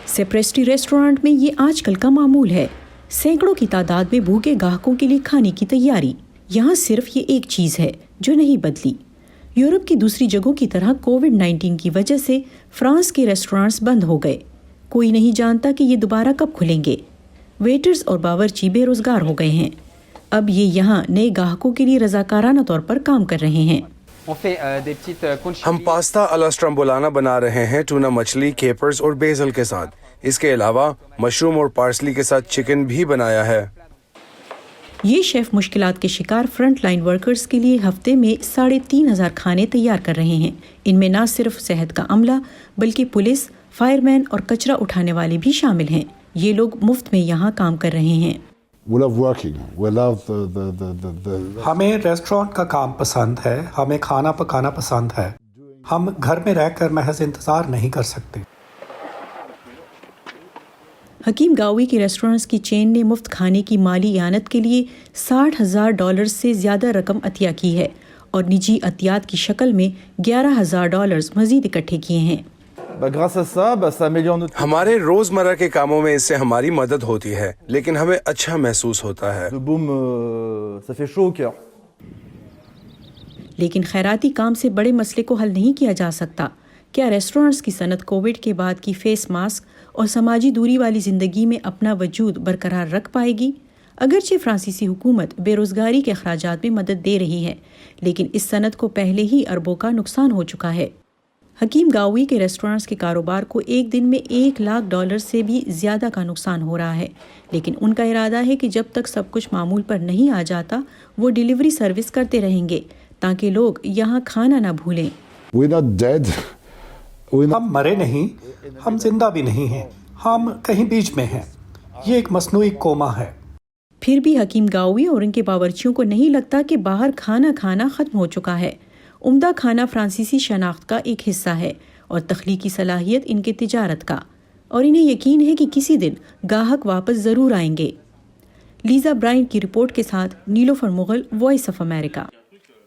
सेप्रेस्टी restaurant में ये आजकल का मामूल है। सैकड़ों की तादाद में भूखे ग्राहकों के लिए खाने की तैयारी। यहाँ सिर्फ ये एक चीज़ है जो नहीं बदली। यूरोप की दूसरी जगहों की तरह कोविड-19 की वजह से फ्रांस के रेस्टोरेंट्स बंद हो गए। कोई नहीं जानता कि ये दोबारा कब खुलेंगे। वेटर्स और बावर्ची बेरोजगार हो गए हैं। अब ये यहाँ नए ग्राहकों के लिए रजाकाराना तौर पर काम कर रहे हैं। हम पास्ता अला स्ट्रम्बोलाना बना रहे हैं, टूना मछली, केपर्स और बेसल के साथ। इसके अलावा मशरूम और पार्सली के साथ चिकन भी बनाया है। ये शेफ मुश्किलात के शिकार फ्रंट लाइन वर्कर्स के लिए हफ्ते में 3,500 खाने तैयार कर रहे हैं। इनमें न सिर्फ सेहत का अमला बल्कि पुलिस, फायरमैन और कचरा उठाने वाले भी शामिल हैं। ये लोग मुफ्त में यहाँ काम कर रहे हैं। हमें रेस्टोरेंट का काम पसंद है, हमें खाना पकाना पसंद है। हम घर में रहकर महज इंतज़ार नहीं कर सकते। हकीम गावी के रेस्टोरेंट्स की चेन ने मुफ्त खाने की माली इआनत के लिए $60,000 से ज़्यादा रकम अतिया की है और निजी अतियात की शक्ल में $11,000 मजीद इकट्ठे किए हैं। हमारे रोजमर्रा के कामों में इससे हमारी मदद होती है, लेकिन हमें अच्छा महसूस होता है। लेकिन खैराती काम से बड़े मसले को हल नहीं किया जा सकता। क्या रेस्टोरेंट्स की सनत कोविड के बाद की फेस मास्क और समाजी दूरी वाली ज़िंदगी में अपना वजूद बरकरार रख पाएगी? अगरचे फ्रांसीसी हुकूमत बेरोज़गारी के अखराजात में मदद दे रही है, लेकिन इस सनत को पहले ही अरबों का नुकसान हो चुका है। हकीम गावी के रेस्टोरेंट्स के कारोबार को एक दिन में $1 लाख से भी ज़्यादा का नुकसान हो रहा है, लेकिन उनका इरादा है कि जब तक सब कुछ मामूल पर नहीं आ जाता वो डिलीवरी सर्विस करते रहेंगे ताकि लोग यहाँ खाना ना भूलें। हम मरे नहीं, हम जिंदा भी नहीं हैं, हम कहीं बीच में हैं। ये एक मसनूई कोमा है। फिर भी हकीम गावी और उनके बावर्चियों को नहीं लगता कि बाहर खाना खाना ख़त्म हो चुका है। उम्दा खाना फ्रांसीसी शनाख्त का एक हिस्सा है और तख्लीकी सलाहियत इनके तिजारत का, और इन्हें यकीन है कि किसी दिन गाहक वापस ज़रूर आएंगे। लीजा ब्राइन की रिपोर्ट के साथ Nilofar Mughal, voice of America.